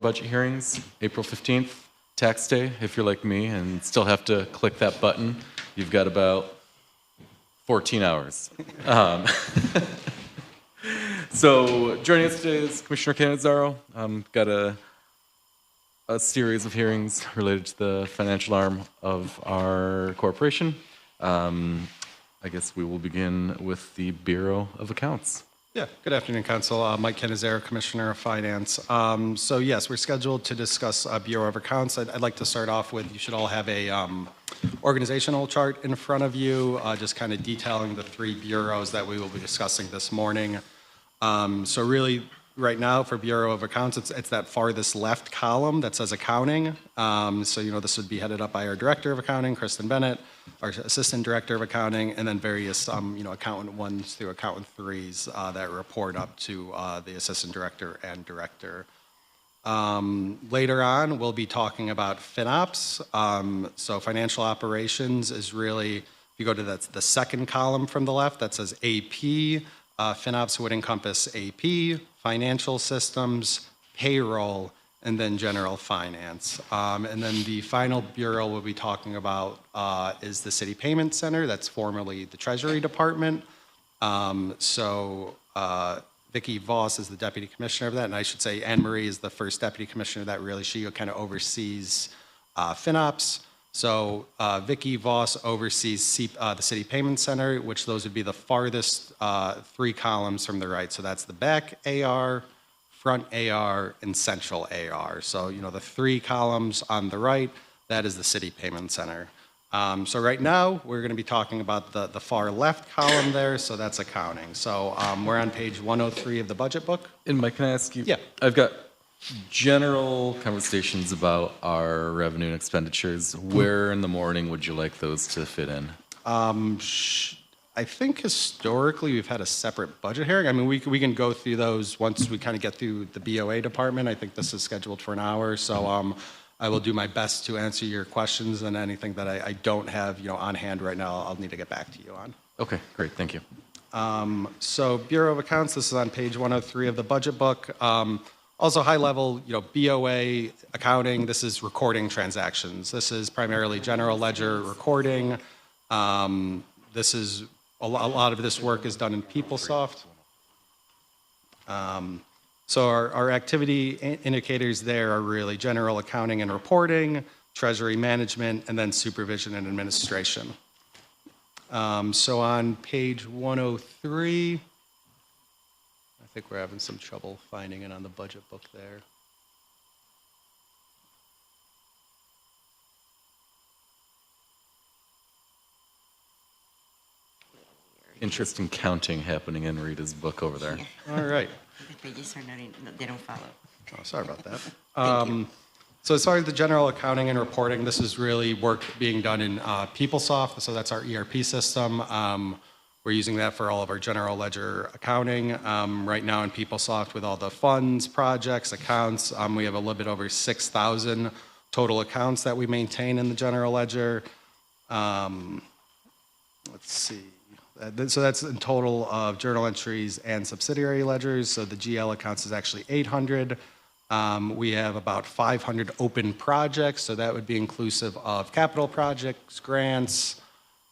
Budget hearings, April 15th, tax day. If you're like me and still have to click that button, you've got about 14 hours. So joining us today is Commissioner Cannizzaro. Got a series of hearings related to the financial arm of our corporation. I guess we will begin with the Bureau of Accounts. Yeah, good afternoon, Council. Mike Cannizzaro, Commissioner of Finance. So yes, we're scheduled to discuss Bureau of Accounts. I'd like to start off with, you should all have a organizational chart in front of you, just kind of detailing the three bureaus that we will be discussing this morning. So really, right now for Bureau of Accounts, it's that farthest left column that says accounting. So, this would be headed up by our Director of Accounting, Kristen Bennett, our Assistant Director of Accounting, and then various, Accountant 1s through Accountant 3s that report up to the Assistant Director and Director. Later on, we'll be talking about FinOps. So financial operations is really, if you go to the second column from the left, that says AP. FinOps would encompass AP, financial systems, payroll, and then general finance. And then the final bureau we'll be talking about is the City Payment Center. That's formerly the Treasury Department. Vicki Voss is the Deputy Commissioner of that, and I should say Anne Marie is the first Deputy Commissioner that really, she kind of oversees FinOps. So Vicki Voss oversees the City Payment Center, which those would be the farthest three columns from the right. So that's the back AR, front AR, and central AR. So, the three columns on the right, that is the City Payment Center. So right now, we're going to be talking about the far left column there, so that's accounting. So we're on page 103 of the budget book. And Mike, can I ask you? Yeah. I've got general conversations about our revenue and expenditures. Where in the morning would you like those to fit in? I think historically we've had a separate budget hearing. I mean, we can go through those once we kind of get through the BOA department. I think this is scheduled for an hour, so I will do my best to answer your questions, and anything that I don't have on hand right now, I'll need to get back to you on. Okay, great, thank you. So Bureau of Accounts, this is on page 103 of the budget book. Also high level, BOA accounting, this is recording transactions. This is primarily general ledger recording. This is, a lot of this work is done in PeopleSoft. So our activity indicators there are really general accounting and reporting, treasury management, and then supervision and administration. So on page 103, I think we're having some trouble finding it on the budget book there. Interesting counting happening in Rita's book over there. All right. The pages are not in, they don't follow. Oh, sorry about that. So as far as the general accounting and reporting, this is really work being done in PeopleSoft. So that's our ERP system. We're using that for all of our general ledger accounting. Right now in PeopleSoft, with all the funds, projects, accounts, we have a little bit over 6,000 total accounts that we maintain in the general ledger. Let's see. So that's in total of journal entries and subsidiary ledgers. So the GL accounts is actually 800. We have about 500 open projects. So that would be inclusive of capital projects, grants,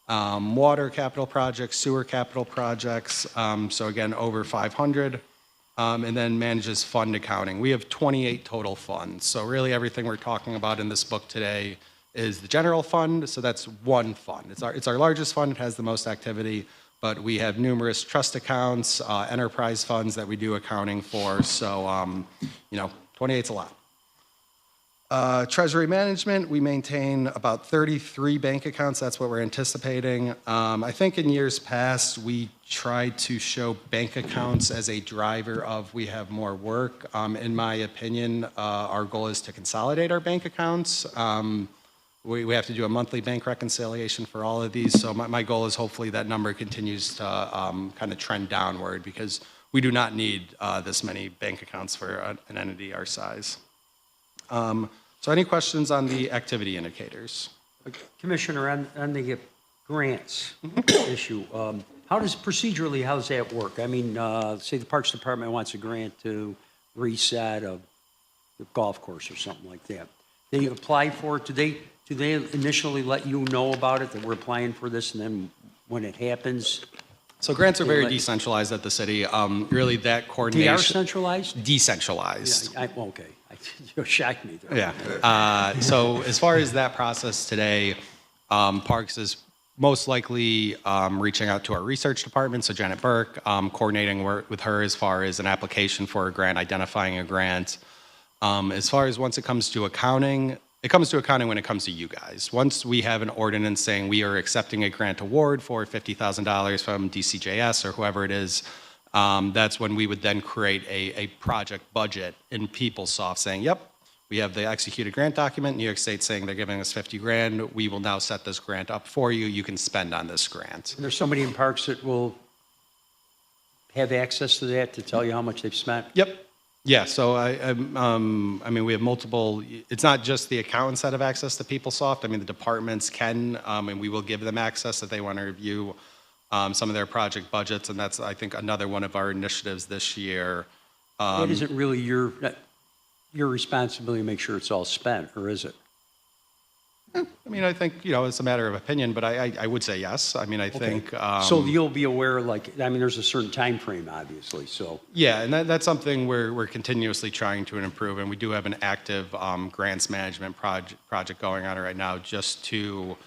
water capital projects, sewer capital projects. So again, over 500. And then manages fund accounting. We have 28 total funds. So really everything we're talking about in this book today is the general fund. So that's one fund. It's our largest fund. It has the most activity. But we have numerous trust accounts, enterprise funds that we do accounting for. So, 28's a lot. Treasury management, we maintain about 33 bank accounts. That's what we're anticipating. I think in years past, we tried to show bank accounts as a driver of we have more work. In my opinion, our goal is to consolidate our bank accounts. We have to do a monthly bank reconciliation for all of these. So my goal is hopefully that number continues to kind of trend downward, because we do not need this many bank accounts for an entity our size. So any questions on the activity indicators? Commissioner, on the grants issue, how does that work? I mean, say the Parks Department wants a grant to reset a the golf course or something like that. They apply for it, do they initially let you know about it, that we're applying for this, and then when it happens, So grants are very let- decentralized at the city. Really, that they coordination. are centralized? Decentralized. Okay, you shocked me there. Yeah. So as far as that process today, Parks is most likely reaching out to our research department, so Janet Burke, coordinating work with her as far as an application for a grant, identifying a grant. As far as once it comes to accounting, it comes to accounting when it comes to you guys. Once we have an ordinance saying we are accepting a grant award for $50,000 from DCJS or whoever it is, that's when we would then create a project budget in PeopleSoft saying, yep, we have the executed grant document, New York State saying they're giving us 50 grand. We will now set this grant up for you. You can spend on this grant. And there's somebody in Parks that will have access to that to tell you how much they've spent? Yep. Yeah, so I mean, we have multiple, it's not just the accountants that have access to PeopleSoft. I mean, the departments can, and we will give them access if they want to review some of their project budgets, and that's, I think, another one of our initiatives this year. It isn't really your responsibility to make sure it's all spent, or is it? I mean, I think, it's a matter of opinion, but I would say yes. I mean, I think. So you'll be aware, there's a certain time frame, obviously, so. Yeah, and that's something we're continuously trying to improve, and we do have an active grants management project going on right now just to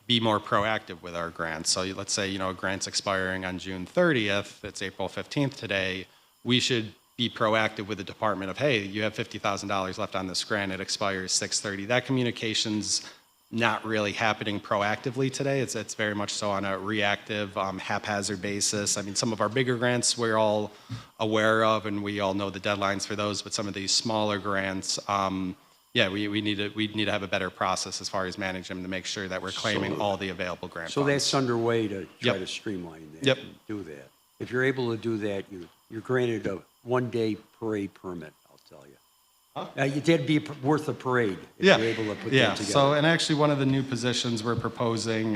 be more proactive with our grants. So let's say, a grant's expiring on June 30th, it's April 15th today, we should be proactive with the department of, hey, you have $50,000 left on this grant, it expires 6/30. That communication's not really happening proactively today. It's very much so on a reactive, haphazard basis. I mean, some of our bigger grants we're all aware of, and we all know the deadlines for those, but some of these smaller grants, we need to have a better process as far as managing them to make sure that we're claiming all the available grant So funds. that's underway to try Yep. to streamline that. Yep. And do that. If you're able to do that, you're granted a one-day parade permit, I'll tell you. That'd be worth a parade if you're able to put that together. So, and actually one of the new positions we're proposing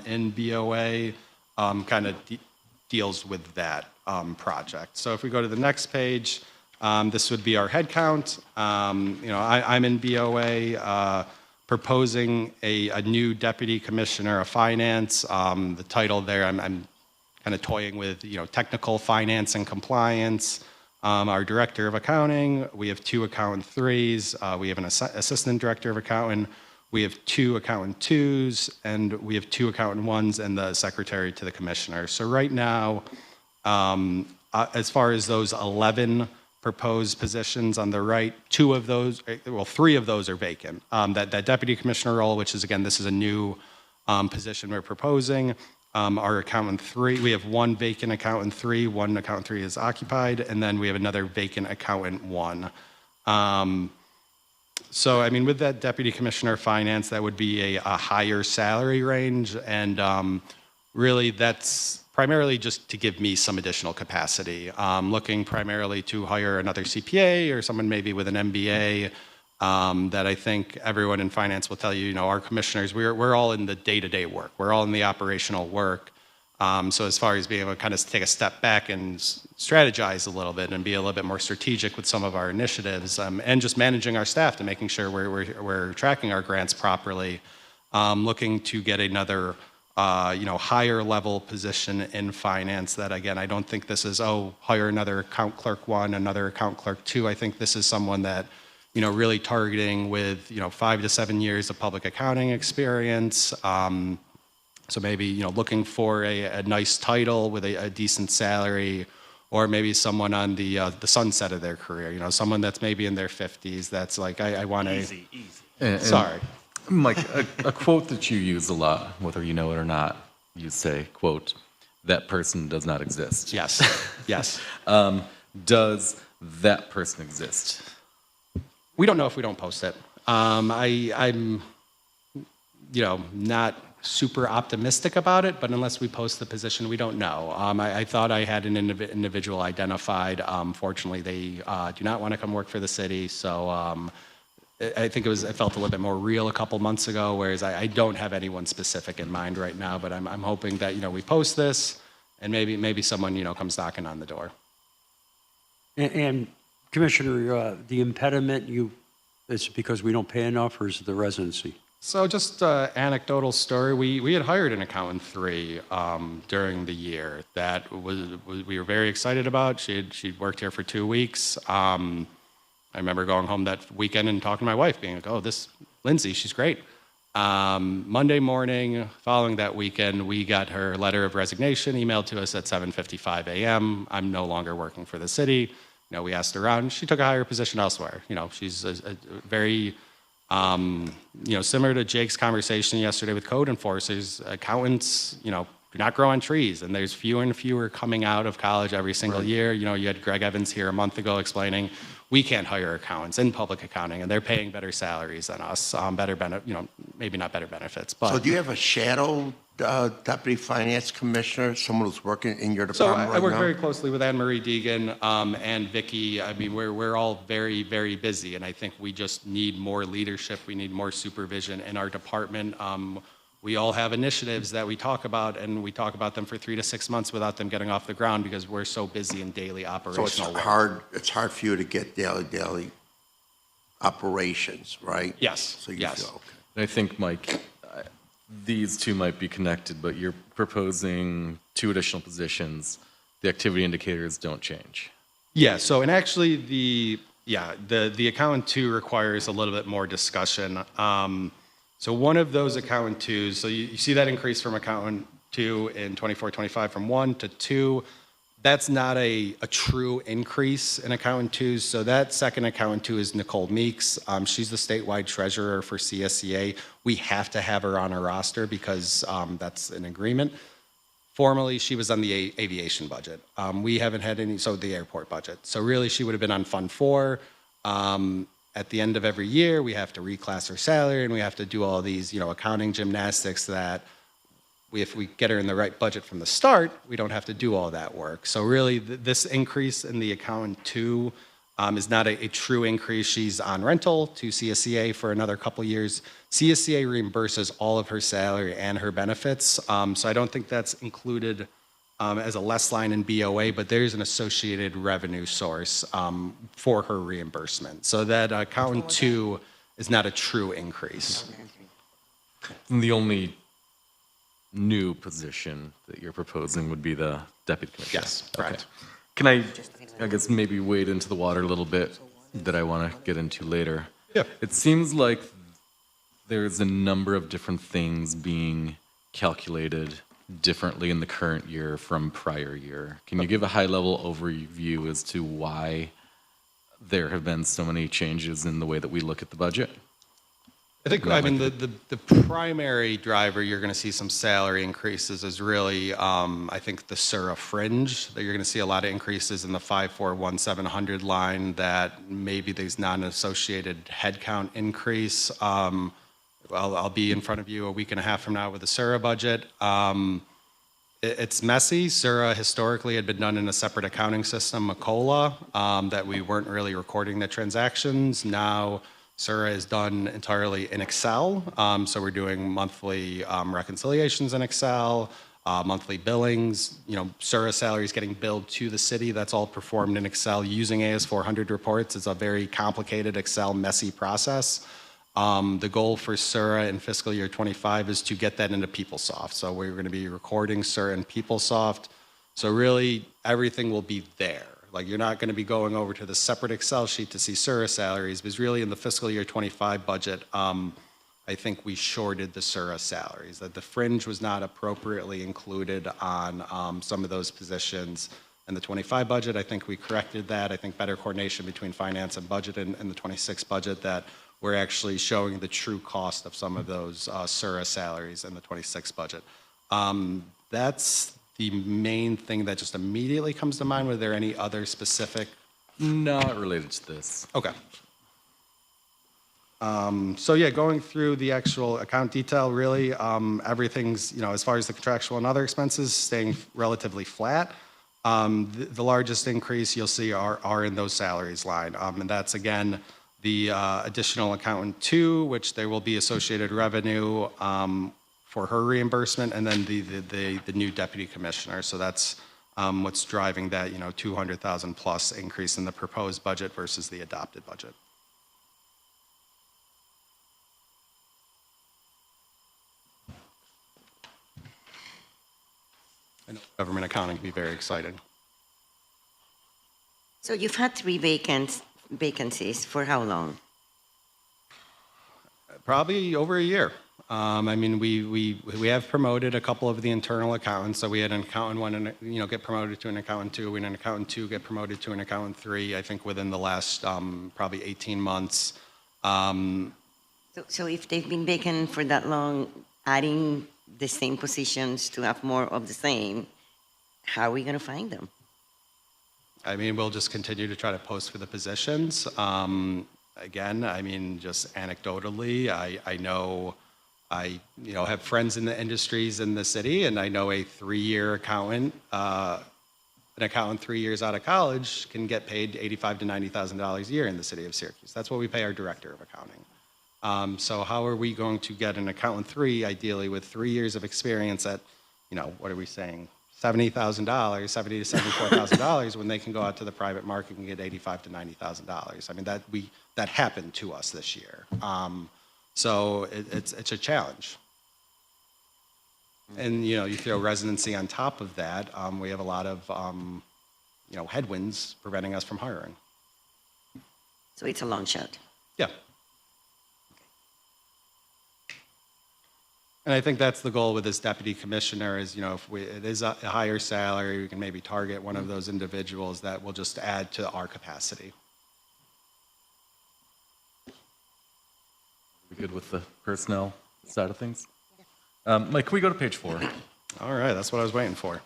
in BOA kind of deals with that project. So if we go to the next page, this would be our head count. I'm in BOA proposing a new deputy commissioner of finance. The title there, I'm kind of toying with, technical finance and compliance. Our director of accounting, we have 2 accountant 3s. We have an assistant director of accounting. We have 2 accountant 2s, and we have 2 accountant 1s and the secretary to the commissioner. So right now, as far as those 11 proposed positions on the right, 3 of those are vacant. That deputy commissioner role, which is, again, this is a new position we're proposing. Our accountant 3, we have 1 vacant accountant 3, 1 accountant 3 is occupied, and then we have another vacant accountant 1. So, I mean, with that deputy commissioner of finance, that would be a higher salary range, and really that's primarily just to give me some additional capacity. Looking primarily to hire another CPA or someone maybe with an MBA. That I think everyone in finance will tell you, our commissioners, we're all in the day-to-day work. We're all in the operational work. So as far as being able to kind of take a step back and strategize a little bit and be a little bit more strategic with some of our initiatives, and just managing our staff to making sure we're tracking our grants properly, looking to get another higher level position in finance that, again, I don't think this is, hire another account clerk 1, another account clerk 2. I think this is someone that really targeting with, 5 to 7 years of public accounting experience. So maybe, looking for a nice title with a decent salary, or maybe someone on the sunset of their career, someone that's maybe in their 50s that's like, I want to. Easy. Sorry. Mike, a quote that you use a lot, whether you know it or not, you say, quote, "That person does not exist." Yes, yes. Does that person exist? We don't know if we don't post it. I'm, not super optimistic about it, but unless we post the position, we don't know. I thought I had an individual identified. Fortunately, they do not want to come work for the city, so I think it felt a little bit more real a couple months ago, whereas I don't have anyone specific in mind right now, but I'm hoping that, we post this, and maybe someone, comes knocking on the door. And Commissioner, the impediment, it's because we don't pay enough, or is it the residency? So just an anecdotal story. We had hired an accountant 3 during the year that we were very excited about. She'd worked here for 2 weeks. I remember going home that weekend and talking to my wife, being like, "Oh, this Lindsay, she's great." Monday morning, following that weekend, we got her letter of resignation emailed to us at 7:55 a.m. I'm no longer working for the city. We asked her around. She took a higher position elsewhere. She's a very similar to Jake's conversation yesterday with code enforcers. Accountants, do not grow on trees, and there's fewer and fewer coming out of college every single year. You had Greg Evans here a month ago explaining we can't hire accountants in public accounting, and they're paying better salaries than us, maybe not better benefits. But So do you have a shadow deputy finance commissioner, someone who's working in your so department I right work now? very closely with Anne Marie Deegan and Vicky. I mean, we're all very, very busy, and I think we just need more leadership. We need more supervision in our department. We all have initiatives that we talk about, and we talk about them for 3 to 6 months without them getting off the ground because we're so busy in daily So operational work. it's hard for you to get daily operations, right? Yes, So you yes. feel, okay. And I think, Mike, these two might be connected, but you're proposing 2 additional positions. The activity indicators don't change. Yeah, so and actually the accountant 2 requires a little bit more discussion. So one of those accountant 2s, so you see that increase from accountant 2 in 24-25 from 1 to 2. That's not a true increase in accountant 2s. So that second accountant 2 is Nicole Meeks. She's the statewide treasurer for CSCA. We have to have her on our roster because that's an agreement. Formerly, she was on the aviation budget. We haven't had any, so the airport budget. So really, she would have been on Fund 4. At the end of every year, we have to reclass her salary, and we have to do all these, accounting gymnastics that if we get her in the right budget from the start, we don't have to do all that work. So really, this increase in the accountant 2 is not a true increase. She's on rental to CSCA for another couple years. CSCA reimburses all of her salary and her benefits, so I don't think that's included as a less line in BOA, but there's an associated revenue source for her reimbursement. So that accountant 2 is not a true increase. And the only new position that you're proposing would be the deputy commissioner. Yes, correct. Can I guess, maybe wade into the water a little bit that I want to get into later? Yeah. It seems like there's a number of different things being calculated differently in the current year from prior year. Can you give a high-level overview as to why there have been so many changes in the way that we look at the budget? The primary driver you're going to see some salary increases is really, I think, the SURA fringe, that you're going to see a lot of increases in the 541700 line that maybe there's not an associated headcount increase. I'll be in front of you a week and a half from now with the SURA budget. It's messy. SURA historically had been done in a separate accounting system, Macola, that we weren't really recording the transactions. Now, SURA is done entirely in Excel. So we're doing monthly reconciliations in Excel, monthly billings. SURA salary is getting billed to the city. That's all performed in Excel using AS400 reports. It's a very complicated Excel, messy process. The goal for SURA in fiscal year 25 is to get that into PeopleSoft. So we're going to be recording SURA in PeopleSoft. So really, everything will be there. Like, you're not going to be going over to the separate Excel sheet to see SURA salaries, because really in the fiscal year 25 budget, I think we shorted the SURA salaries. That the fringe was not appropriately included on some of those positions. In the 25 budget, I think we corrected that. I think better coordination between finance and budget in the 26 budget, that we're actually showing the true cost of some of those SURA salaries in the 26 budget. That's the main thing that just immediately comes to mind. Were there any other specific? Not related to this. Okay. So yeah, going through the actual account detail, really, everything's, as far as the contractual and other expenses, staying relatively flat. The largest increase you'll see are in those salaries line. And that's, again, the additional accountant 2, which there will be associated revenue for her reimbursement, and then the new deputy commissioner. So that's what's driving that, 200,000 plus increase in the proposed budget versus the adopted budget. I know government accounting can be very exciting. So you've had three vacancies for how long? Probably over a year. I mean, we have promoted a couple of the internal accountants. So we had an accountant one, and get promoted to an accountant two. We had an accountant two get promoted to an accountant three. I think within the last probably 18 months. So if they've been vacant for that long, adding the same positions to have more of the same, how are we going to find them? I mean, we'll just continue to try to post for the positions. Again, I mean, just anecdotally, I know I have friends in the industries in the city, and I know a 3-year accountant, an accountant 3 years out of college can get paid $85,000 to $90,000 a year in the city of Syracuse. That's what we pay our director of accounting. So how are we going to get an accountant 3, ideally with 3 years of experience at, what are we saying, $70,000, $70,000 to $74,000, when they can go out to the private market and get $85,000 to $90,000? I mean, that happened to us this year. So it's a challenge. And, you throw residency on top of that, we have a lot of, headwinds preventing us from hiring. So it's a long shot. Yeah. And I think that's the goal with this deputy commissioner is, if it is a higher salary, we can maybe target one of those individuals that will just add to our capacity. We good with the personnel side of things? Mike, can we go to page 4? All right, that's what I was waiting for.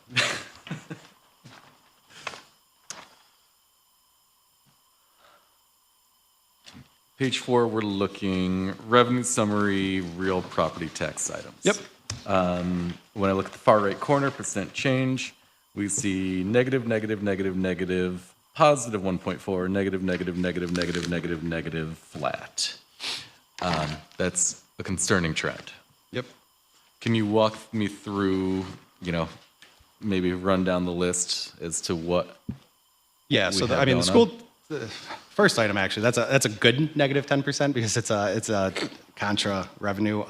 Page 4, we're looking revenue summary, real property tax items. Yep. When I look at the far right corner, percent change, we see negative, negative, negative, negative, positive 1.4, negative, negative, negative, negative, negative, negative, flat. That's a concerning trend. Yep. Can you walk me through, maybe run down the list as to what? Yeah, so the school, the first item actually, that's a good negative 10% because it's a contra revenue.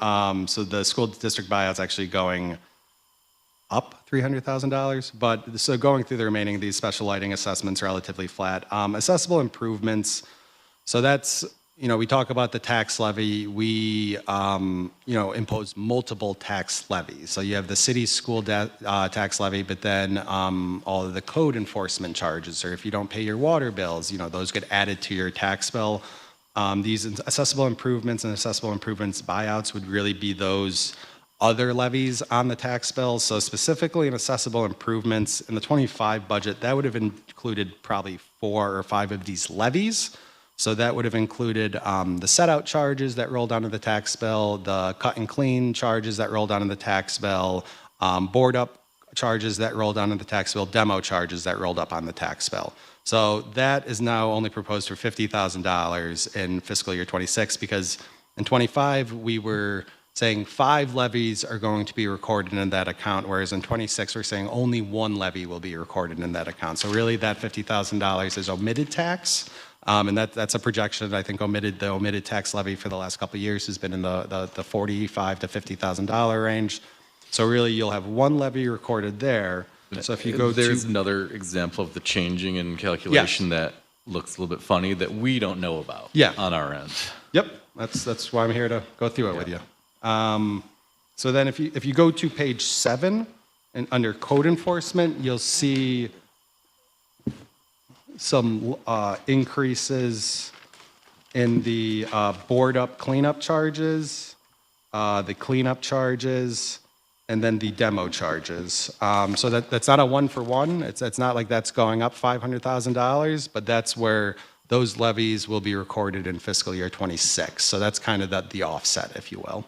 So the school district buyout's actually going up $300,000, but so going through the remaining of these special lighting assessments, relatively flat. Accessible improvements, so that's, we talk about the tax levy. We, impose multiple tax levies. So you have the city school tax levy, but then all of the code enforcement charges, or if you don't pay your water bills, those get added to your tax bill. These accessible improvements and accessible improvements buyouts would really be those other levies on the tax bill. So specifically in accessible improvements in the 25 budget, that would have included probably 4 or 5 of these levies. So that would have included the set-out charges that rolled onto the tax bill, the cut and clean charges that rolled onto the tax bill, board-up charges that rolled onto the tax bill, demo charges that rolled up on the tax bill. So that is now only proposed for $50,000 in fiscal year 26, because in 25 we were saying 5 levies are going to be recorded in that account, whereas in 26 we're saying only 1 levy will be recorded in that account. So really that $50,000 is omitted tax. And that's a projection. I think the omitted tax levy for the last couple of years has been in the $45,000 to $50,000 range. So really, you'll have 1 levy recorded there. So if you go there's another example of the changing in calculation that looks a little bit funny that we don't know about on our end. Yep, that's why I'm here to go through it with you. So then if you go to page 7 and under code enforcement, you'll see some increases in the board-up cleanup charges, the cleanup charges, and then the demo charges. So that's not a one-for-one. It's not like that's going up $500,000, but that's where those levies will be recorded in fiscal year 26. So that's kind of the offset, if you will.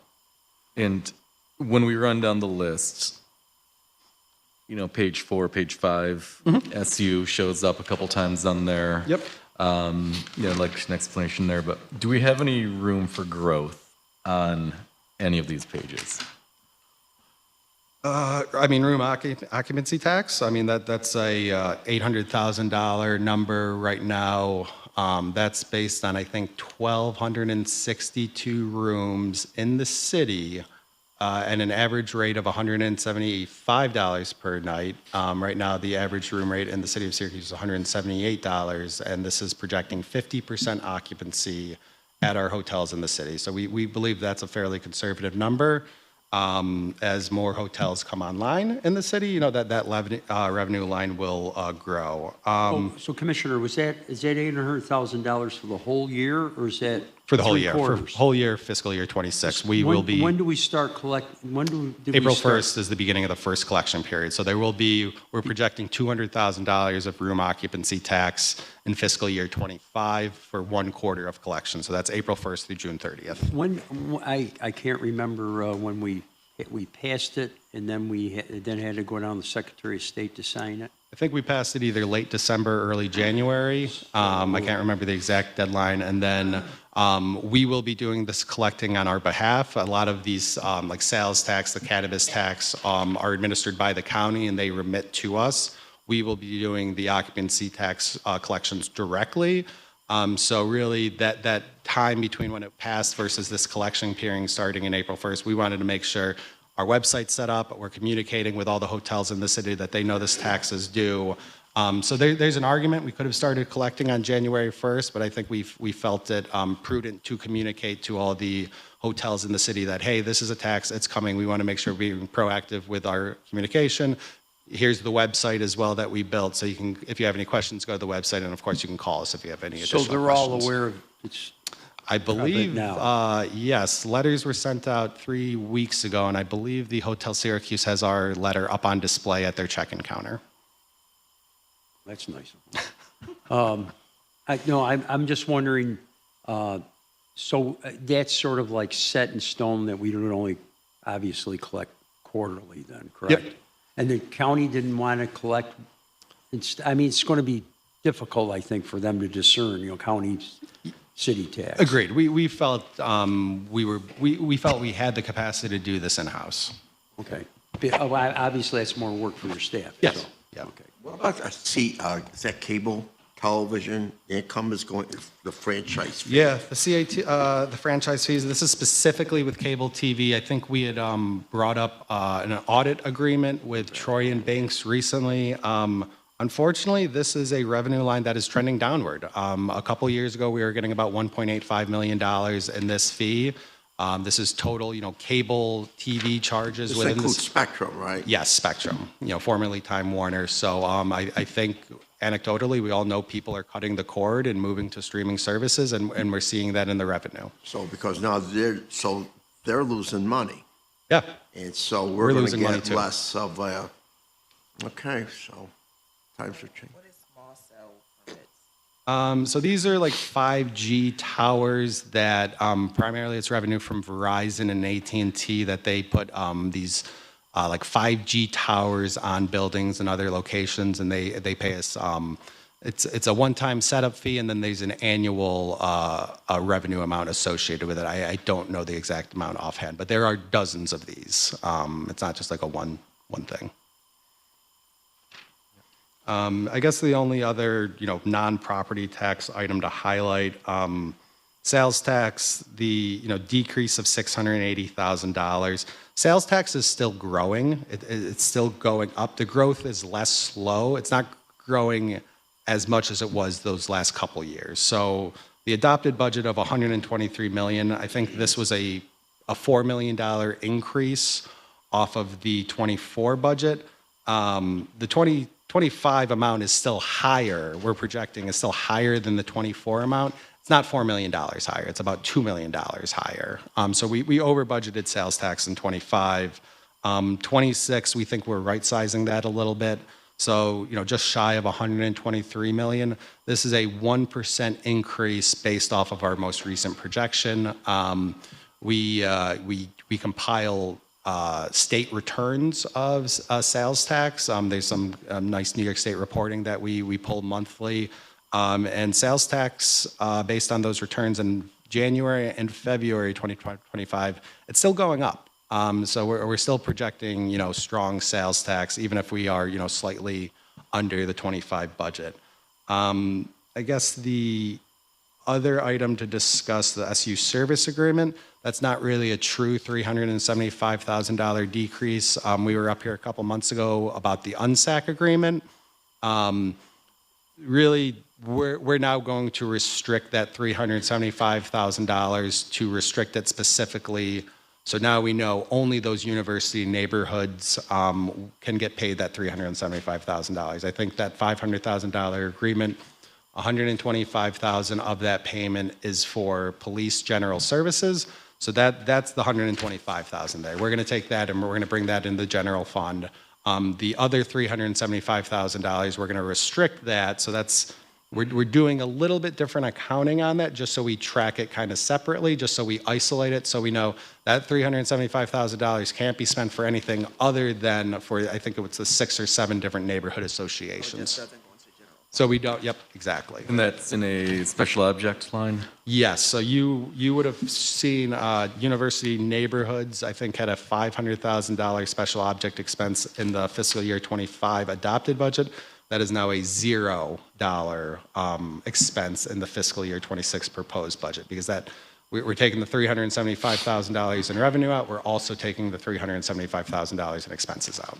And when we run down the list, page 4, page 5, SU shows up a couple times on there. Yep. Like an explanation there, but do we have any room for growth on any of these pages? I mean, room occupancy tax, I mean, that's a $800,000 number right now. That's based on, I think, 1,262 rooms in the city and an average rate of $175 per night. Right now, the average room rate in the city of Syracuse is $178, and this is projecting 50% occupancy at our hotels in the city. So we believe that's a fairly conservative number. As more hotels come online in the city, that revenue line will grow. So Commissioner, is that $800,000 for the whole year, or is that For the whole 3 year, quarters? for whole year, fiscal year 26, we will be. When do we start collecting, did April we start? 1st is the beginning of the first collection period. So we're projecting $200,000 of room occupancy tax in fiscal year 25 for 1 quarter of collection. So that's April 1st through June 30th. I can't remember when we passed it, and then then had to go down to the Secretary of State to sign it. I think we passed it either late December, early January. I can't remember the exact deadline. And then we will be doing this collecting on our behalf. A lot of these, like sales tax, the cannabis tax, are administered by the county and they remit to us. We will be doing the occupancy tax collections directly. So really that time between when it passed versus this collection period starting in April 1st, we wanted to make sure our website's set up, we're communicating with all the hotels in the city that they know this tax is due. So there's an argument. We could have started collecting on January 1st, but I think we felt it prudent to communicate to all the hotels in the city that, hey, this is a tax, it's coming. We want to make sure we're being proactive with our communication. Here's the website as well that we built. So you can, if you have any questions, go to the website, and of course you can call us if you have any additional So they're questions. all aware of it's. I believe, now. yes, letters were sent out 3 weeks ago, and I believe the Hotel Syracuse has our letter up on display at their check-in counter. That's nice. I'm just wondering, so that's sort of like set in stone that we don't only obviously collect quarterly then, correct? Yep. And the county didn't want to collect, I mean, it's going to be difficult, I think, for them to discern, county, city tax. Agreed. We felt we felt we had the capacity to do this in-house. Okay. Obviously, that's more work for your staff. Yes. So. Yeah. Okay. What about, is that cable, television, income is going, the franchise fee? Yeah, the CAT, the franchise fees, this is specifically with cable TV. I think we had brought up an audit agreement with Troy and Banks recently. Unfortunately, this is a revenue line that is trending downward. A couple years ago, we were getting about $1.85 million in this fee. This is total, cable TV charges This within includes this. Spectrum, right? Yes, Spectrum, formerly Time Warner. So I think anecdotally, we all know people are cutting the cord and moving to streaming services, and we're seeing that in the revenue. So because now they're losing money. Yeah. And so We're we're going to losing money get too. less of a, okay, so times are changing. What is small cell permits? So these are like 5G towers that primarily it's revenue from Verizon and AT&T that they put these like 5G towers on buildings and other locations, and they pay us. It's a one-time setup fee, and then there's an annual revenue amount associated with it. I don't know the exact amount offhand, but there are dozens of these. It's not just like a one thing. I guess the only other, non-property tax item to highlight, sales tax, the, decrease of $680,000. Sales tax is still growing. It's still going up. The growth is less slow. It's not growing as much as it was those last couple years. So the adopted budget of $123 million, I think this was a $4 million increase off of the 24 budget. The 2025 amount is still higher. We're projecting is still higher than the 24 amount. It's not $4 million higher. It's about $2 million higher. So we over budgeted sales tax in 25. 26, we think we're right sizing that a little bit. So, just shy of 123 million. This is a 1% increase based off of our most recent projection. We compile state returns of sales tax. There's some nice New York State reporting that we pull monthly. And sales tax, based on those returns in January and February 2025, it's still going up. So we're still projecting, strong sales tax, even if we are, slightly under the 25 budget. I guess the other item to discuss, the SU service agreement, that's not really a true $375,000 decrease. We were up here a couple months ago about the UNSAC agreement. Really, we're now going to restrict that $375,000 to restrict it specifically. So now we know only those university neighborhoods can get paid that $375,000. I think that $500,000 agreement, $125,000 of that payment is for police general services. So that's the $125,000 there. We're going to take that and we're going to bring that into the general fund. The other $375,000, we're going to restrict that. So we're doing a little bit different accounting on that, just so we track it kind of separately, just so we isolate it, so we know that $375,000 can't be spent for anything other than for, I think it was the 6 or 7 different neighborhood associations. So we don't, yep, exactly. And that's in a special object line? Yes, so you would have seen university neighborhoods, I think, had a $500,000 special object expense in the fiscal year 25 adopted budget. That is now a $0 expense in the fiscal year 26 proposed budget, because we're taking the $375,000 in revenue out. We're also taking the $375,000 in expenses out.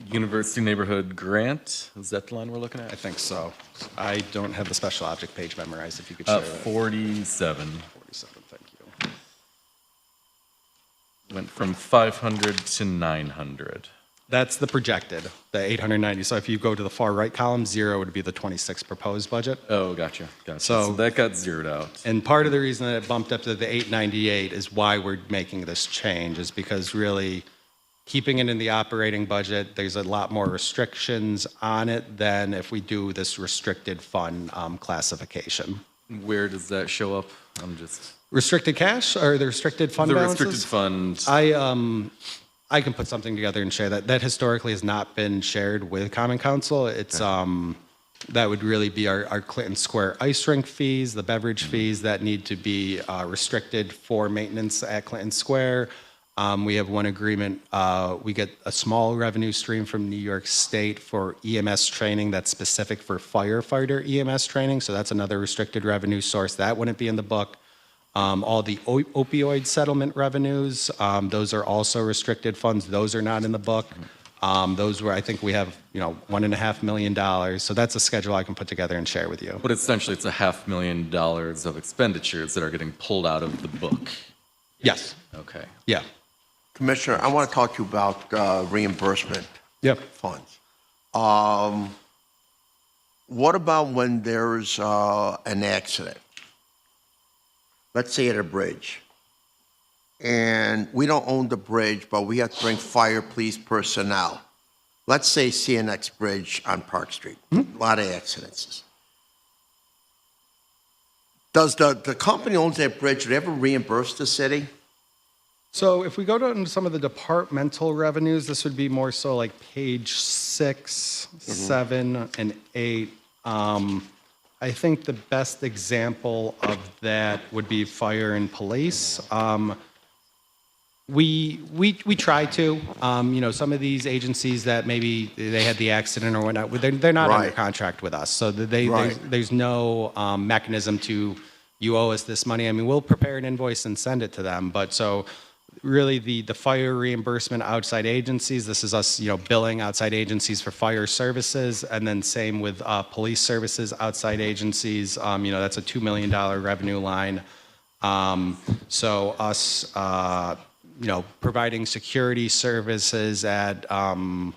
University neighborhood grant, is that the line we're looking at? I think so. I don't have the special object page memorized, if you could share that. 47. 47, thank you. Went from 500 to 900. That's the projected, the 890. So if you go to the far right column, 0 would be the 26 proposed budget. Oh, gotcha. So So- that got zeroed out. And part of the reason that it bumped up to the 898 is why we're making this change, is because really keeping it in the operating budget, there's a lot more restrictions on it than if we do this restricted fund classification. Where does that show up? I'm just Restricted cash or the restricted fund the balances? restricted fund. I can put something together and share that. That historically has not been shared with Common Council. It's that would really be our Clinton Square ice rink fees, the beverage fees that need to be restricted for maintenance at Clinton Square. We have one agreement. We get a small revenue stream from New York State for EMS training that's specific for firefighter EMS training. So that's another restricted revenue source. That wouldn't be in the book. All the opioid settlement revenues, those are also restricted funds. Those are not in the book. Those were, I think we have, $1.5 million. So that's a schedule I can put together and share with you. But essentially, it's $500,000 of expenditures that are getting pulled out of the book. Yes. Okay. Yeah. Commissioner, I want to talk to you about reimbursement Yep. funds. What about when there's an accident? Let's say at a bridge. And we don't own the bridge, but we have to bring fire, police personnel. Let's say CNX Bridge on Park Street. A lot of accidents. Does the company owns that bridge, do they ever reimburse the city? So if we go to some of the departmental revenues, this would be more so like page 6, 7, and 8. I think the best example of that would be fire and police. We try to, some of these agencies that maybe they had the accident or whatnot, they're not under Right. contract with us. So Right. there's no mechanism to, you owe us this money. I mean, we'll prepare an invoice and send it to them. But so really the fire reimbursement outside agencies, this is us, billing outside agencies for fire services. And then same with police services outside agencies. That's a $2 million revenue line. So us, providing security services at, an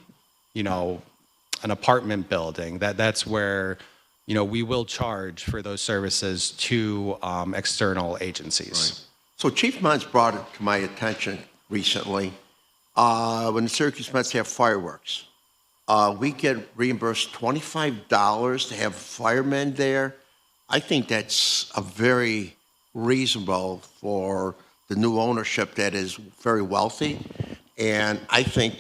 apartment building, that's where, we will charge for those services to external agencies. So Chief Mons brought it to my attention recently. When the Syracuse Mets have fireworks, we get reimbursed $25 to have firemen there. I think that's a very reasonable for the new ownership that is very wealthy. And I think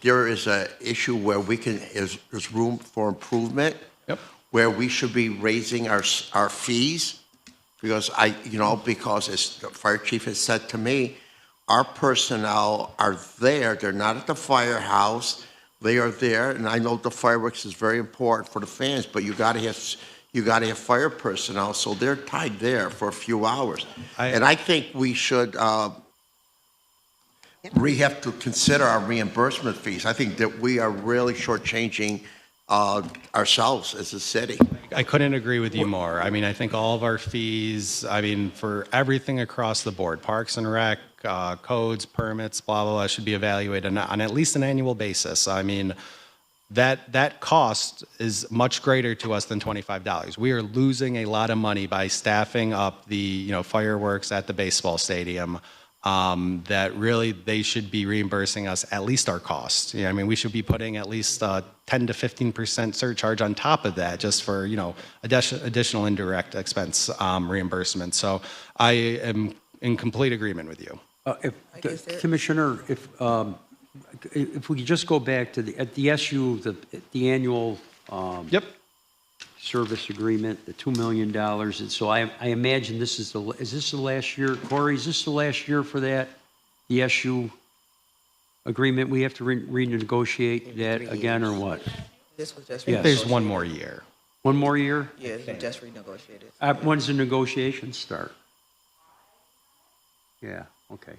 there is an issue where there's room for improvement. Yep. Where we should be raising our fees. Because because as the fire chief has said to me, our personnel are there. They're not at the firehouse. They are there, and I know the fireworks is very important for the fans, but you gotta have fire personnel, so they're tied there for a few hours. And I think we should, we have to consider our reimbursement fees. I think that we are really shortchanging ourselves as a city. I couldn't agree with you more. I mean, I think all of our fees, I mean, for everything across the board, Parks and Rec, codes, permits, blah, blah, blah, should be evaluated on at least an annual basis. I mean, that cost is much greater to us than $25. We are losing a lot of money by staffing up the, fireworks at the baseball stadium. That really they should be reimbursing us at least our costs. I mean, we should be putting at least 10 to 15% surcharge on top of that just for, additional indirect expense reimbursement. So I am in complete agreement with you. Commissioner, if we could just go back to the SU, the annual Yep. service agreement, the $2 million. And so I imagine is this the last year? Corey, is this the last year for that? The SU agreement? We have to renegotiate that again or what? This was just. Yes. There's one more year. One more year? Yeah, this was just renegotiated. When does the negotiations start? Yeah, okay.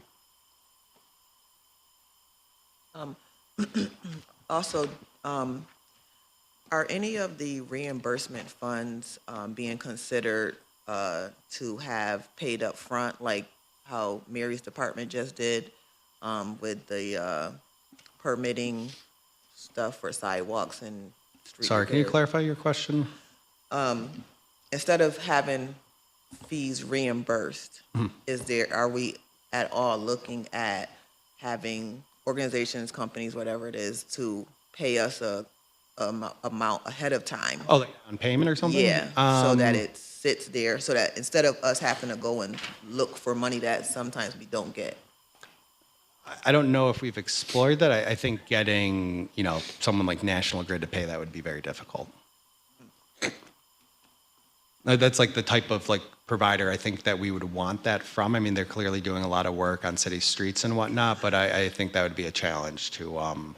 Also, are any of the reimbursement funds being considered to have paid up front, like how Mary's department just did with the permitting stuff for sidewalks and street Sorry, can you repairs? clarify your question? Instead of having fees reimbursed, are we at all looking at having organizations, companies, whatever it is, to pay us a amount ahead of time? Oh, like on payment or something? Yeah, so that it sits there, so that instead of us having to go and look for money that sometimes we don't get. I don't know if we've explored that. I think getting, someone like National Grid to pay that would be very difficult. That's like the type of provider I think that we would want that from. I mean, they're clearly doing a lot of work on city streets and whatnot, but I think that would be a challenge to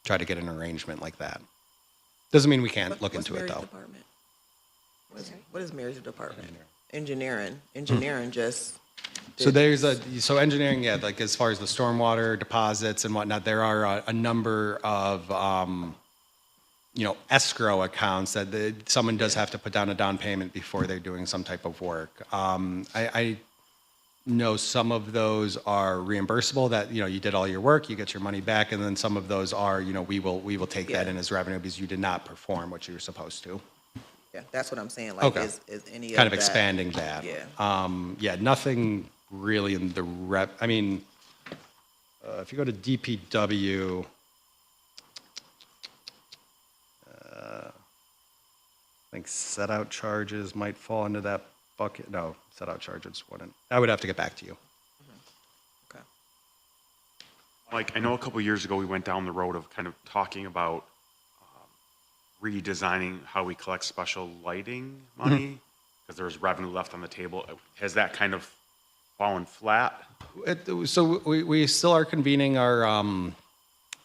try to get an arrangement like that. Doesn't mean we can't look What's into it Mary's though. department? What is Mary's department? Engineering. Engineering just. So so engineering, yeah, like as far as the stormwater deposits and whatnot, there are a number of, escrow accounts that someone does have to put down a down payment before they're doing some type of work. I know some of those are reimbursable, that, you did all your work, you get your money back, and then some of those are, we will take that in as revenue because you did not perform what you were supposed to. Yeah, that's what I'm saying. Like, Okay. is any of Kind of that- expanding that. Yeah. Nothing really in the I mean, if you go to DPW, I think set out charges might fall into that bucket. No, set out charges wouldn't. I would have to get back to you. Okay. Like, I know a couple years ago, we went down the road of kind of talking about redesigning how we collect special lighting money, because there's revenue left on the table. Has that kind of fallen flat? So we still are convening our,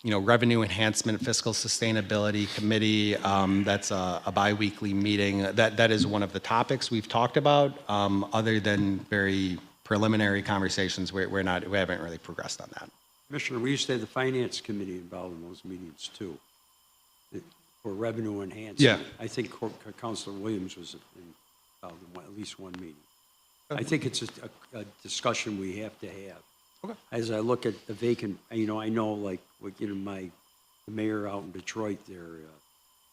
revenue enhancement fiscal sustainability committee. That's a biweekly meeting. That is one of the topics we've talked about. Other than very preliminary conversations, we haven't really progressed on that. Commissioner, we used to have the finance committee involved in those meetings too, for revenue enhancement. Yeah. I think Councilor Williams was involved in at least one meeting. I think it's a discussion we have to have. Okay. As I look at the vacant, I know the mayor out in Detroit there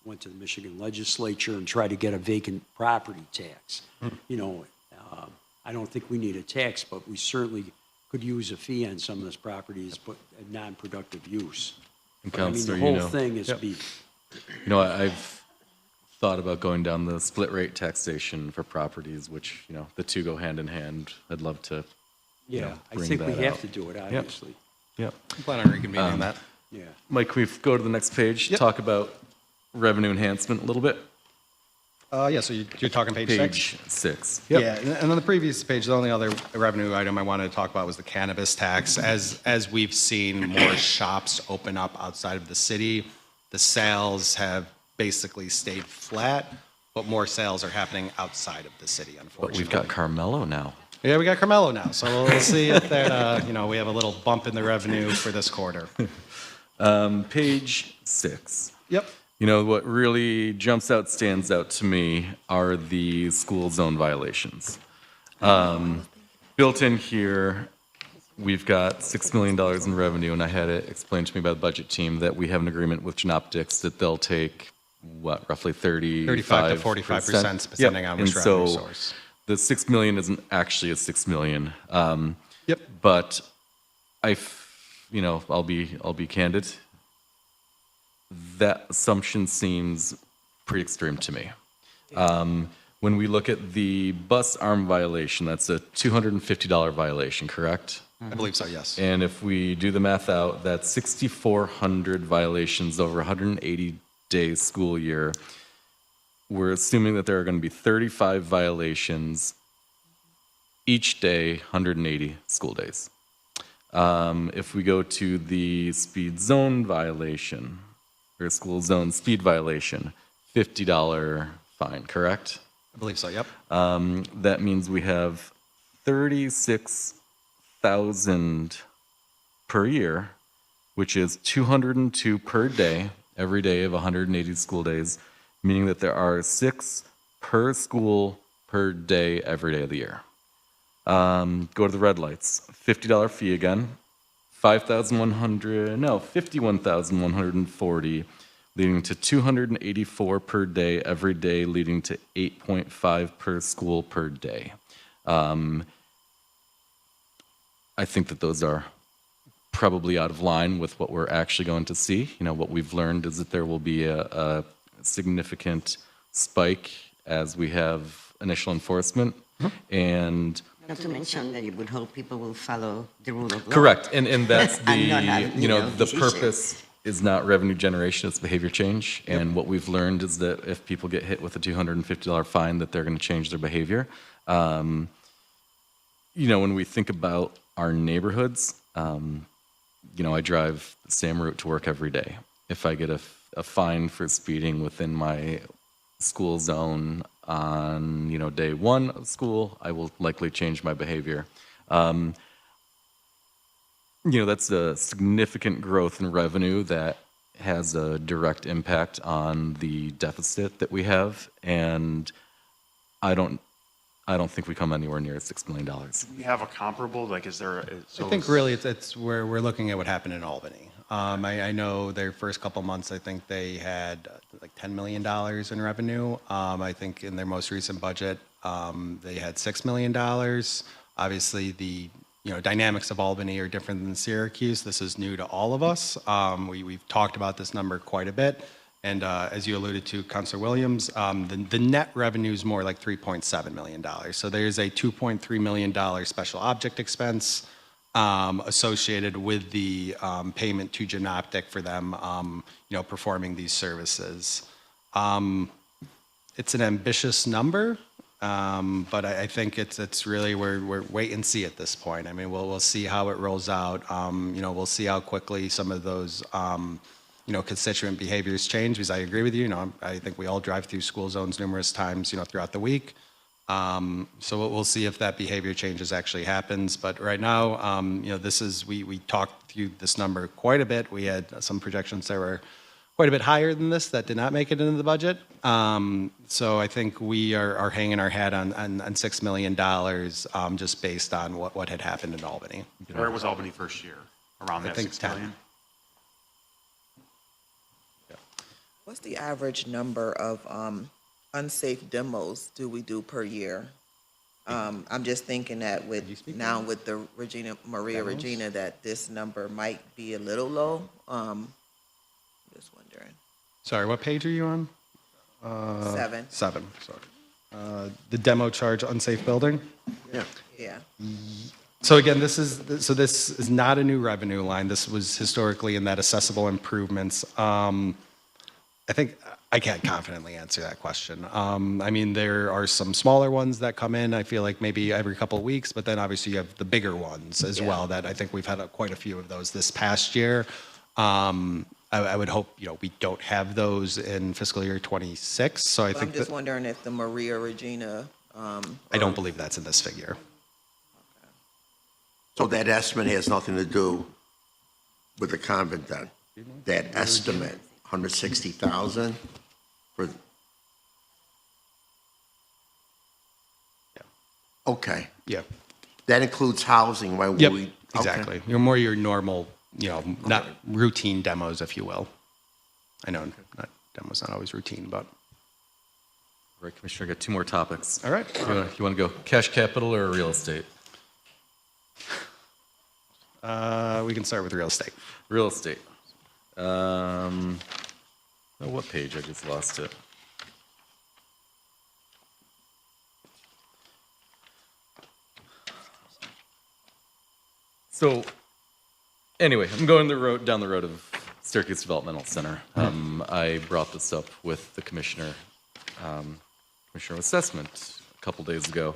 went to the Michigan legislature and tried to get a vacant property tax. I don't think we need a tax, but we certainly could use a fee on some of those properties, but a non-productive use. And But, I mean, Counselor, the whole thing is Yep. be, I've thought about going down the split rate taxation for properties, which, the two go hand in hand. I'd love to, I bring think we that have out. to do it, obviously. Yep. I plan on reconvening that. Yeah. Mike, can we go to the next page? Yep. Talk about revenue enhancement a little bit. Yeah, so you're talking page 6? Page 6. Yep. Yeah, and on the previous page, the only other revenue item I wanted to talk about was the cannabis tax. As we've seen more shops open up outside of the city, the sales have basically stayed flat, but more sales are happening outside of the city, unfortunately. But we've got Carmelo now. Yeah, we got Carmelo now, so we'll see if that, we have a little bump in the revenue for this quarter. Page 6. Yep. You know, what really jumps out, stands out to me are the school zone violations. Built in here, we've got $6 million in revenue, and I had it explained to me by the budget team that we have an agreement with Genoptics that they'll take, roughly 35 to 45%, depending on which and revenue so source. the $6 million isn't actually a $6 million. Yep. But I'll be candid. That assumption seems pretty extreme to me. When we look at the bus arm violation, that's a $250 violation, correct? I believe so, yes. And if we do the math out, that's 6,400 violations over 180-day school year. We're assuming that there are going to be 35 violations each day, 180 school days. If we go to the speed zone violation, or school zone speed violation, $50 fine, correct? I believe so, yep. That means we have 36,000 per year, which is 202 per day, every day of 180 school days, meaning that there are 6 per school per day, every day of the year. Go to the red lights, $50 fee again, 51,140, leading to 284 per day, every day, leading to 8.5 per school per day. I think that those are probably out of line with what we're actually going to see. What we've learned is that there will be a significant spike as we have initial enforcement, and Not to mention that you would hope people will follow the rule of law. correct, and that's And not have, the this issue. purpose is not revenue generation, it's behavior change. And what we've learned is that if people get hit with a $250 fine, that they're going to change their behavior. When we think about our neighborhoods, I drive the same route to work every day. If I get a fine for speeding within my school zone on, day 1 of school, I will likely change my behavior. That's a significant growth in revenue that has a direct impact on the deficit that we have, and I don't think we come anywhere near $6 million. Do we have a comparable, is there? I think really it's where we're looking at what happened in Albany. I know their first couple months, I think they had like $10 million in revenue. I think in their most recent budget, they had $6 million. Obviously, the dynamics of Albany are different than Syracuse. This is new to all of us. We've talked about this number quite a bit. And as you alluded to, Councilor Williams, the net revenue is more like $3.7 million. So there's a $2.3 million special object expense associated with the payment to Genoptic for them, performing these services. It's an ambitious number, but I think it's really we're wait and see at this point. I mean, we'll see how it rolls out. We'll see how quickly some of those constituent behaviors change. Because I agree with you. I think we all drive through school zones numerous times, throughout the week. So we'll see if that behavior changes actually happens. But right now, we talked through this number quite a bit. We had some projections that were quite a bit higher than this that did not make it into the budget. So I think we are hanging our hat on $6 million just based on what had happened in Albany. Where was Albany first year? Around that think 6 10. million? What's the average number of unsafe demos do we do per year? I'm just thinking that with the Maria Regina, that this number might be a little low. Just wondering. Sorry, what page are you on? 7. 7, sorry. The demo charge unsafe building? Yeah. Yeah. So again, this is not a new revenue line. This was historically in that accessible improvements. I think I can't confidently answer that question. I mean, there are some smaller ones that come in, I feel like maybe every couple of weeks, but then obviously you have the bigger ones as well that I think we've had quite a few of those this past year. I would hope, we don't have those in fiscal year 26. So I But I'm think just that, wondering if the Maria Regina, I don't believe that's in this figure. So that estimate has nothing to do with the convent then? That estimate, 160,000 for? Okay. Yeah. That includes housing, right? Yep, Okay. exactly. You're more your normal, not routine demos, if you will. I know not demos not always routine, but. Right, Commissioner, I got two more topics. All right. You want to go cash capital or real estate? We can start with real estate. Real estate. What page? I just lost it. So, anyway, I'm going down the road of Syracuse Developmental Center. I brought this up with the commissioner, Commissioner of Assessment, a couple days ago.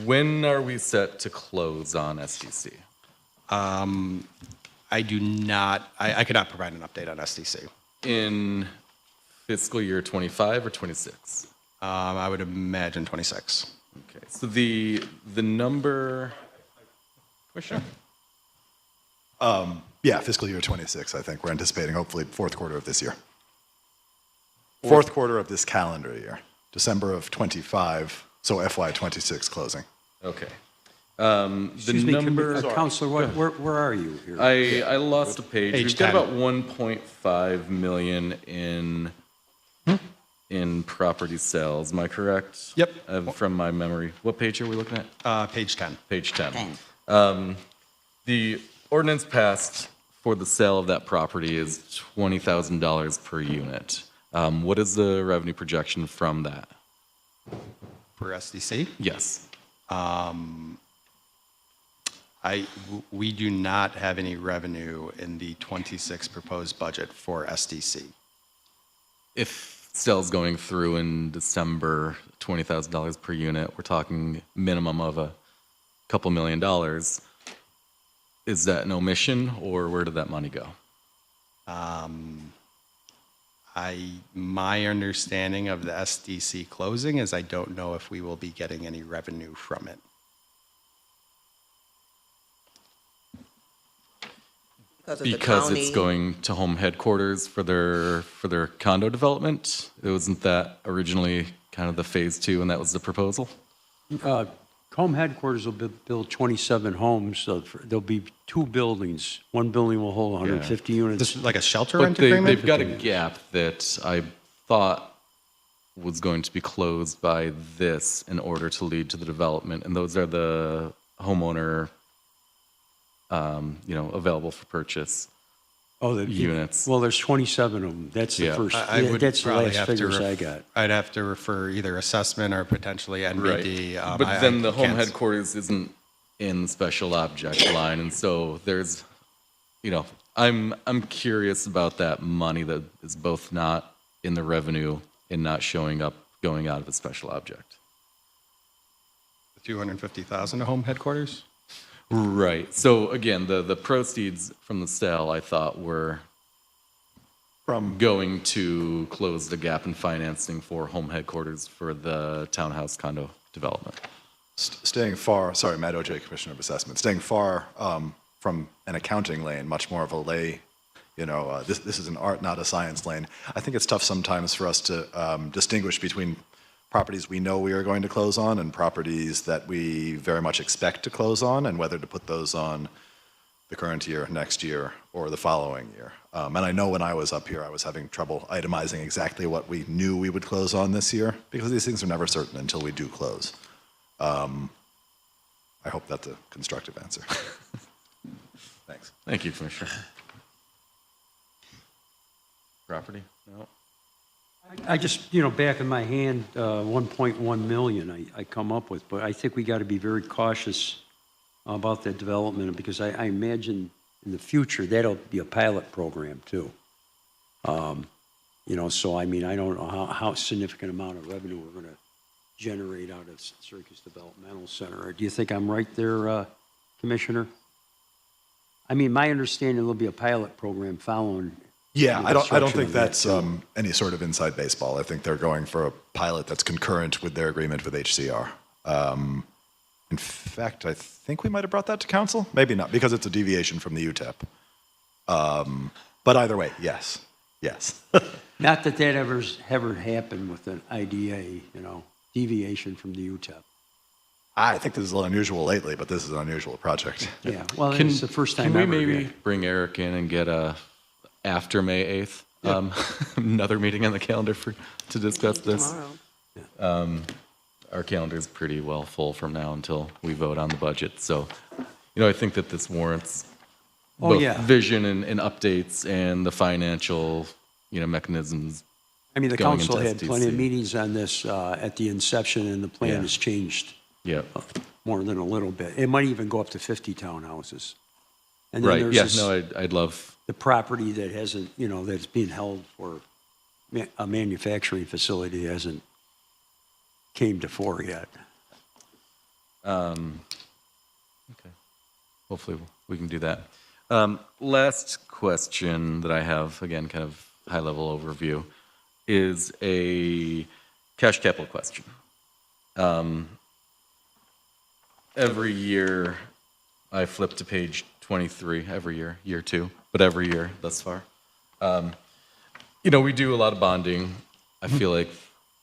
When are we set to close on SDC? I do not, I could not provide an update on SDC. In fiscal year 25 or 26? I would imagine 26. Okay, so the number, Commissioner? Yeah, fiscal year 26, I think. We're anticipating hopefully fourth quarter of this year. Fourth quarter of this calendar year, December of 25, so FY 26 closing. Okay. Excuse me, Counselor, where are you here? I lost a page. Page We've got 10. about 1.5 million in property sales. Am I correct? Yep. From my memory. What page are we looking at? Page 10. Page 10. 10. The ordinance passed for the sale of that property is $20,000 per unit. What is the revenue projection from that? For SDC? Yes. We do not have any revenue in the 26 proposed budget for SDC. If sales going through in December, $20,000 per unit, we're talking minimum of a couple $1 million. Is that an omission, or where did that money go? My understanding of the SDC closing is I don't know if we will be getting any revenue from it. Because it's going to home headquarters for their condo development? It wasn't that originally kind of the phase 2, and that was the proposal? Home headquarters will build 27 homes, so there'll be 2 buildings. One building will hold 150 units. This is like a shelter But rent agreement? they've got a gap that I thought was going to be closed by this in order to lead to the development, and those are the homeowner, available for purchase units. Well, there's 27 of them. That's the Yeah. first, I would that's the probably last have to figures I got. I'd have to refer either assessment or potentially NBD. Right. But then the home can't- headquarters isn't in the special object line, and so there's, I'm curious about that money that is both not in the revenue and not showing up going out of the special object. 250,000 to home headquarters? Right. So again, the proceeds from the sale, I thought, were going to close the gap in financing for home headquarters for the townhouse condo development. Staying far, sorry, Matt O.J., Commissioner of Assessment, staying far from an accounting lane, much more of a lay, this is an art, not a science lane. I think it's tough sometimes for us to distinguish between properties we know we are going to close on and properties that we very much expect to close on, and whether to put those on the current year, next year, or the following year. And I know when I was up here, I was having trouble itemizing exactly what we knew we would close on this year, because these things are never certain until we do close. I hope that's a constructive answer. Thanks. Thank you, Commissioner. Property? No. I just, back in my hand, 1.1 million I come up with, but I think we got to be very cautious about that development, because I imagine in the future that'll be a pilot program too. You know, so I mean, I don't know how significant amount of revenue we're going to generate out of Syracuse Developmental Center. Do you think I'm right there, Commissioner? I mean, my understanding, there'll be a pilot program following. Yeah, the I don't construction think of that, that's too. any sort of inside baseball. I think they're going for a pilot that's concurrent with their agreement with HCR. In fact, I think we might have brought that to council. Maybe not, because it's a deviation from the UTEP. But either way, yes, yes. Not that ever happened with an IDA, you know, deviation from the UTEP. I think this is a little unusual lately, but this is an unusual project. Yeah, well, it's the first time Can we ever. maybe yeah. bring Eric in and get a after May 8th, another meeting on the calendar to discuss this? Tomorrow. Our calendar is pretty well full from now until we vote on the budget. So, I think that this warrants both vision and updates and the financial, mechanisms. I mean, the going council into had plenty of SDC. meetings on this at the inception, and the plan Yeah. has changed Yeah. more than a little bit. It might even go up to 50 townhouses. And then Right. there's Yeah. this- No, I'd love. the property that hasn't, that's being held for a manufacturing facility hasn't came to fore yet. Okay. Hopefully we can do that. Last question that I have, again, kind of high-level overview, is a cash capital question. Every year, I flip to page 23, every year 2, but every year thus far. We do a lot of bonding. I feel like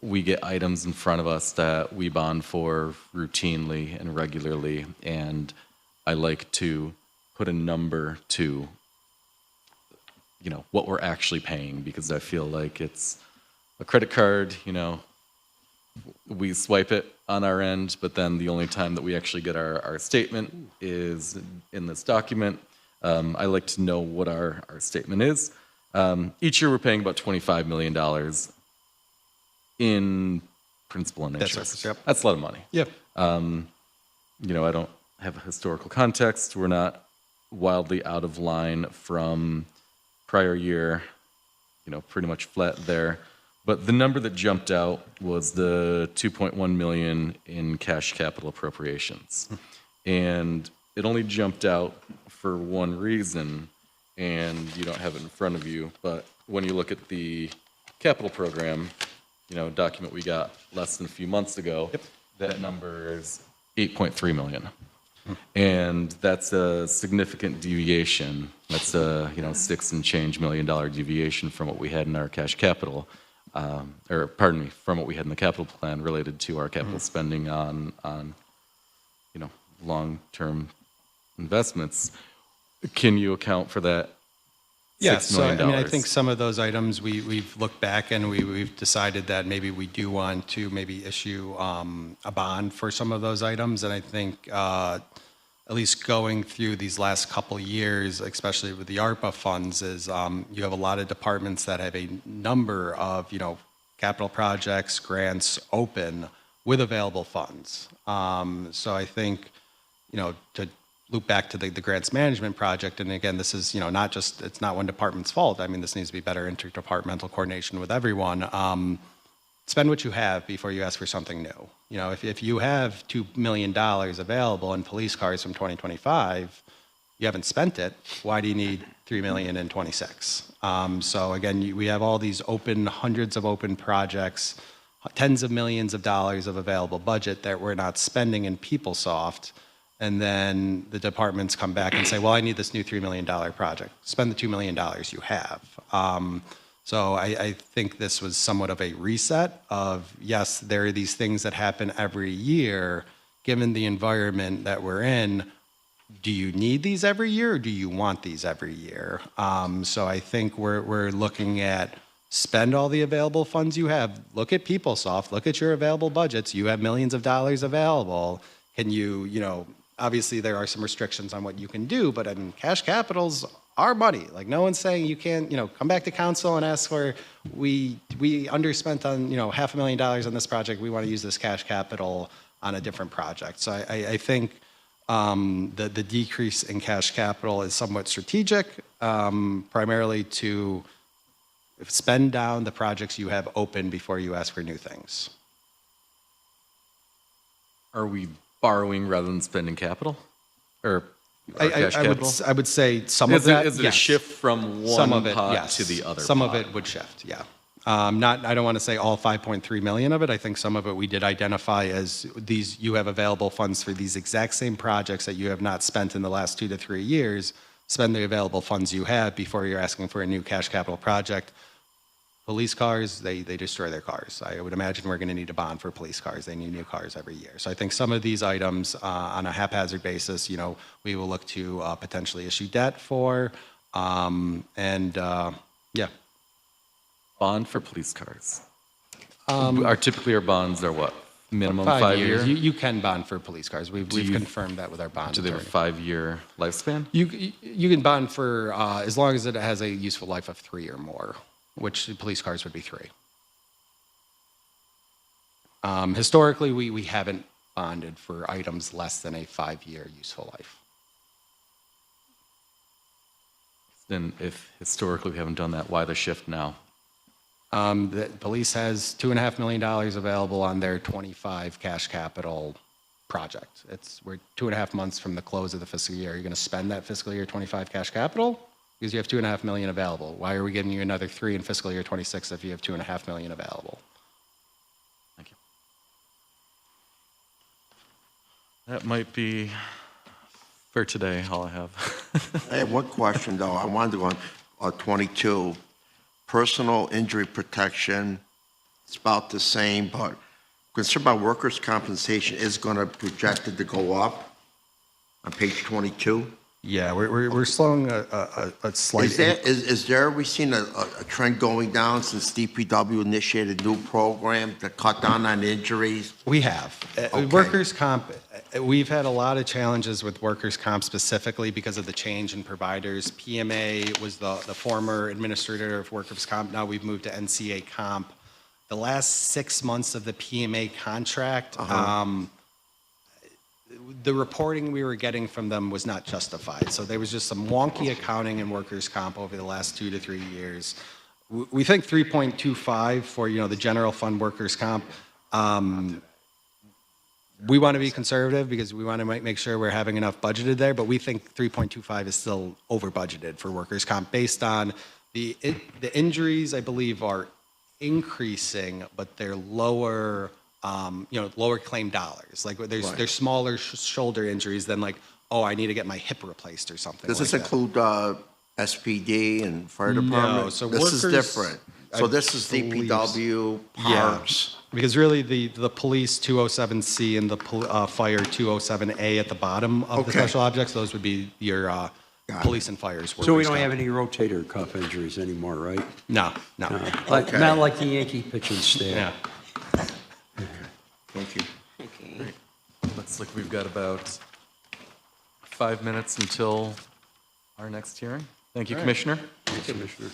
we get items in front of us that we bond for routinely and regularly, and I like to put a number to, what we're actually paying, because I feel like it's a credit card, we swipe it on our end, but then the only time that we actually get our statement is in this document. I like to know what our statement is. Each year we're paying about $25 million in principal and That's interest. right, yep. That's a lot of money. Yep. I don't have a historical context. We're not wildly out of line from prior year, pretty much flat there. But the number that jumped out was the 2.1 million in cash capital appropriations. And it only jumped out for one reason, and you don't have it in front of you, but when you look at the capital program, document we got less than a few months ago, that number is 8.3 million. And that's a significant deviation. That's a, $6 and change million deviation from what we had in our cash capital, from what we had in the capital plan related to our capital spending on long-term investments. Can you account for that? Yeah, $6 so I million? mean, I think some of those items we've looked back and we've decided that maybe we do want to maybe issue a bond for some of those items. And I think at least going through these last couple of years, especially with the ARPA funds, is you have a lot of departments that have a number of capital projects, grants open with available funds. So I think to loop back to the grants management project, and again, this is, not just, it's not one department's fault. I mean, this needs to be better interdepartmental coordination with everyone. Spend what you have before you ask for something new. If you have $2 million available in police cars from 2025, you haven't spent it, why do you need $3 million in 26? So again, we have all these hundreds of open projects, tens of millions of dollars of available budget that we're not spending in PeopleSoft. And then the departments come back and say, well, I need this new $3 million project. Spend the $2 million you have. So I think this was somewhat of a reset of, yes, there are these things that happen every year. Given the environment that we're in, do you need these every year or do you want these every year? So I think we're looking at spend all the available funds you have. Look at PeopleSoft. Look at your available budgets. You have millions of dollars available. Can you, obviously there are some restrictions on what you can do, but I mean, cash capital's our money. Like no one's saying you can't, come back to council and ask for, we underspent on, $500,000 on this project. We want to use this cash capital on a different project. So I think the decrease in cash capital is somewhat strategic, primarily to spend down the projects you have open before you ask for new things. Are we borrowing rather than spending capital? Or cash capital? I would say some of Is that, it a yes. shift from Some one of it, pot yes. to the other Some of pot? it would shift, yeah. I don't want to say all 5.3 million of it. I think some of it we did identify as these, you have available funds for these exact same projects that you have not spent in the last 2 to 3 years. Spend the available funds you have before you're asking for a new cash capital project. Police cars, they destroy their cars. I would imagine we're going to need a bond for police cars. They need new cars every year. So I think some of these items on a haphazard basis, we will look to potentially issue debt for. Yeah. Bond for police cars. Typically our bonds are what? Minimum 5 years. 5 year? You can bond for police cars. We've you- confirmed that with our bond Do they have a attorney. 5-year lifespan? You can bond for as long as it has a useful life of 3 or more, which police cars would be 3. Historically, we haven't bonded for items less than a 5-year useful life. Then if historically we haven't done that, why the shift now? The police has $2.5 million available on their 25 cash capital project. We're 2.5 months from the close of the fiscal year. Are you going to spend that fiscal year 25 cash capital? Because you have $2.5 million available. Why are we giving you another 3 in fiscal year 26 if you have $2.5 million available? Thank you. That might be for today, all I have. I have one question, though. I wanted to go on 22. Personal injury protection, it's about the same, but concern about workers' compensation is going to projected to go up on page 22. Yeah, we're slowing a slight. Is there, we seen a trend going down since DPW initiated a new program to cut down on injuries? We have. Okay. Workers' comp, we've had a lot of challenges with workers' comp specifically because of the change in providers. PMA was the former administrator of workers' comp. Now we've moved to NCA comp. The last 6 months of the PMA contract, the reporting we were getting from them was not justified. So there was just some wonky accounting in workers' comp over the last 2 to 3 years. We think 3.25 for, the general fund workers' comp. We want to be conservative because we want to make sure we're having enough budgeted there, but we think 3.25 is still over budgeted for workers' comp based on the injuries, I believe, are increasing, but they're lower, lower claim dollars. Like there's smaller shoulder injuries than like, oh, I need to get my hip replaced or something. Does this like that. include SPD and fire department? No, so this is workers- different. So this is believe- DPW, Yeah. parks. Because really, the police 207C and the fire 207A at the bottom of the Okay. special objects, those would be your Got police and fires. So we workers' don't comp. have any rotator cuff injuries anymore, right? No. Like, not like the Yankee pitching staff. Yeah. Thank you. Okay. Looks like we've got about 5 minutes until our next hearing. Thank you, Commissioner. Commissioner.